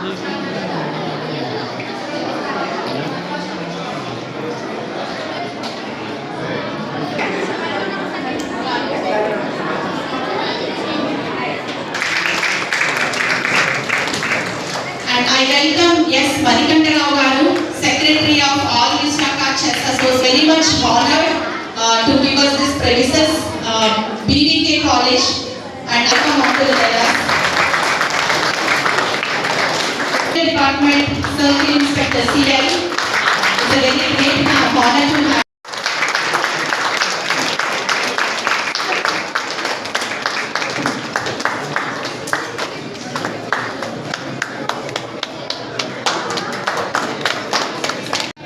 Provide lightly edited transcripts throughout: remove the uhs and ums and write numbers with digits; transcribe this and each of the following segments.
I welcome S. Manikanta Rao Garu, Secretary of All Vishnaka Chess Association, very much honored to give us this premises, BVK College, and welcome up to the dais. Department Circle Inspector CI, it's a very great honor to have.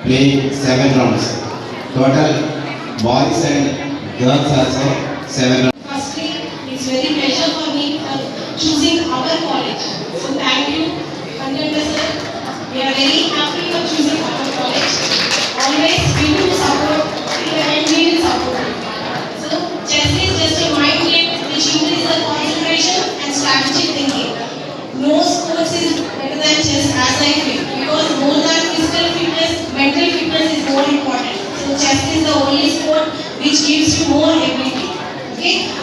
Playing 7 rounds. Total boys and girls also 7 rounds. Firstly, it's very pleasure for me for choosing our college. So thank you, Manikanta sir. We are very happy for choosing our college. Always we will support and we will support you. So chess is just a mind game which increases the concentration and strategic thinking. No sports is better than chess as I feel, because more than physical fitness, mental fitness is more important. So chess is the only sport which gives you more ability. Okay?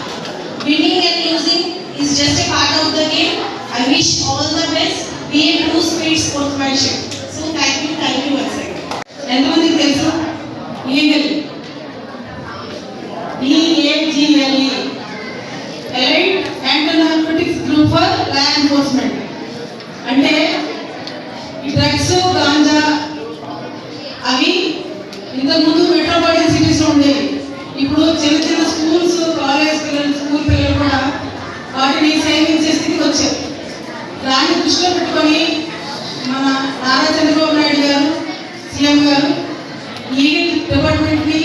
Winning and losing is just a part of the game. I wish all the best. Be a true speed sportsmanship. So thank you once again. ఎంతమందికి తెలుసు eagle EAGLE elite anti narcotics group for law enforcement. అంటే ఈ drugs ganja అవి ఇంతకుముందు metropolitan సిటీస్లో ఉండేవి. ఇప్పుడు చిన్న చిన్న స్కూల్స్, కాలేజ్ పిల్లలు, స్కూల్ పిల్లలు కూడా వాటిని సేవించే స్థితికి వచ్చారు. దాన్ని దృష్టిలో పెట్టుకొని మన నారా చంద్రబాబు నాయుడు గారు, సీఎం గారు ఈగల్ డిపార్ట్మెంట్ని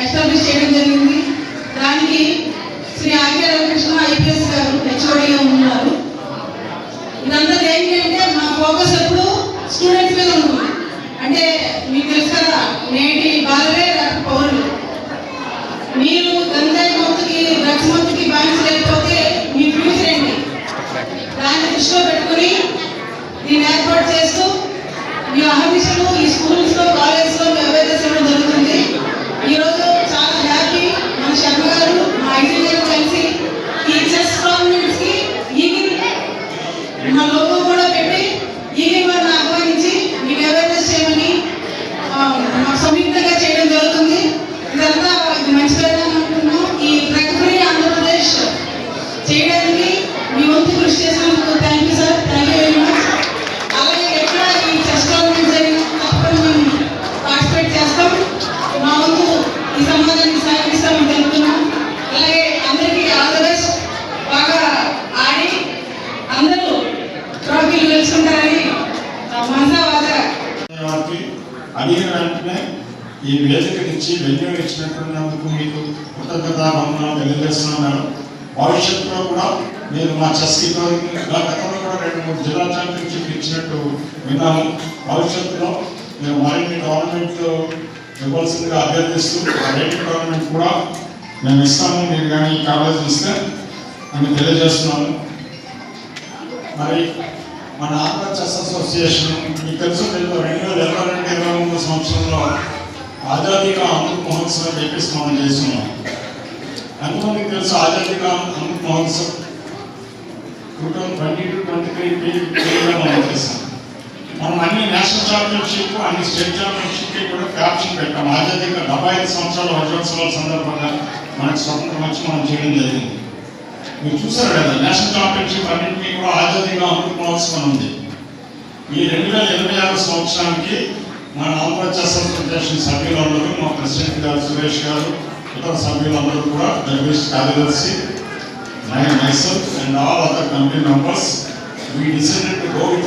ఎస్టాబ్లిష్ చేయడం జరిగింది. దానికి శ్రీ ఆర్కే రవికృష్ణ IPS గారు HODగా ఉన్నారు. ఇదంతా ఏంటంటే మా ఫోకస్ ఎప్పుడు స్టూడెంట్స్ మీద ఉంటుంది. అంటే మీకు తెలుసు కదా, నేటి బాలలే రేపు పౌరులు. మీరు గంజాయి మత్తుకి, డ్రగ్స్ మత్తుకి బానిస లేకపోతే మీ ఫ్యూచర్ ఏంటి? దాన్ని దృష్టిలో పెట్టుకుని దీన్ని ఏర్పాటు చేస్తూ మీ అహర్నిశలు ఈ స్కూల్స్లో, కాలేజ్లో అవేర్నెస్ ఇవ్వడం జరుగుతుంది. ఈరోజు చాలా హ్యాపీ మన శర్మ గారు, మా ఐటీ గారు కలిసి ఈ చెస్ టోర్నమెంట్స్కి ఈగిల్ మా లోగో కూడా పెట్టి ఈగిల్ వారిని ఆహ్వానించి మీకు అవేర్నెస్ చేయమని సంయుక్తంగా చేయడం జరుగుతుంది. ఇదంతా ఇది మంచి పరిణామం అనుకుంటున్నాం. ఈ డ్రగ్ ఫ్రీ ఆంధ్రప్రదేశ్ చేయడానికి మీ వంతు కృషి చేసినందుకు thank you sir, thank you very much. అలాగే ఎక్కడ ఈ చెస్ టోర్నమెంట్ జరిగినా తప్పకుండా మేము పార్టిసిపేట్ చేస్తాం. మా వంతు ఈ సమాజానికి సహకరిస్తామని తెలుపుతున్నాం. అలాగే అందరికీ ఆల్ ద బెస్ట్. బాగా ఆడి అందరూ ట్రోఫీలు గెలుచుకుంటారని మనసా వాచా అడిగిన వెంటనే ఈ వేదికనిచ్చి వెన్యూ ఇచ్చినటువంటి మీకు కృతజ్ఞతాభందనాలు తెలియజేస్తున్నాను మేడం. భవిష్యత్తులో కూడా మీరు మా చెస్కి గతంలో కూడా 2-3 జిల్లా ఛాంపియన్షిప్ ఇచ్చినట్టు విన్నాము. భవిష్యత్తులో మీరు మరిన్ని టోర్నమెంట్ ఇవ్వాల్సిందిగా అభ్యర్థిస్తూ ఆ రేటింగ్ టోర్నమెంట్ కూడా మేము ఇస్తాము, మీరు కానీ కాలేజ్ ఇస్తే అని తెలియజేస్తున్నాను. మరి మన ఆంధ్ర చెస్ అసోసియేషన్ మీకు తెలుసు, 2022-23 సంవత్సరంలో ఆజాదీగా అమృత్ మహోత్సవం అని చెప్పేసి మనం చేస్తున్నాం. ఎంతమందికి తెలుసు ఆజాదీగా అమృత్ మహోత్సవం 2022-23 మనం చేస్తాం. మనం అన్ని నేషనల్ ఛాంపియన్షిప్, అన్ని స్టేట్ ఛాంపియన్షిప్కి కూడా క్యాప్షన్ పెట్టాం. ఆజాదీగా 75 సంవత్సరాల వజ్రోత్సవాల సందర్భంగా మనకు స్వతంత్రం వచ్చి మనం చేయడం జరిగింది. మీరు చూసారు కదా, నేషనల్ ఛాంపియన్షిప్ అన్నింటినీ కూడా ఆజాదీగా అమృత్ మహోత్సవం ఉంది. ఈ 2026 సంవత్సరానికి మన ఆంధ్ర చెస్ అసోసియేషన్ సభ్యులందరూ, మా ప్రెసిడెంట్ గారు సురేష్ గారు, ఇతర సభ్యులందరూ కూడా జగదీష్ కార్యదర్శి, myself and all other committee members, we decided to go with